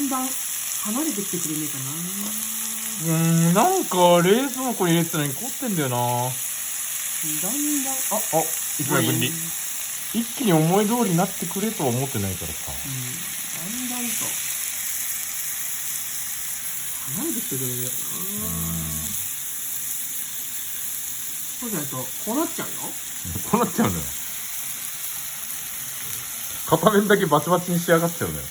んだん離れてきてくれねえかなんか冷蔵庫に入れてたのに凍ってんだよな。な。だんだん、あ、1枚分離。一気に思い通りになってくれとは思ってないからさ。だんだんと離れてきてくれるよな。そうじゃないとこうなっちゃうよ。こうなっちゃうのよ。片面だけバチバチに仕上がっちゃうのよ。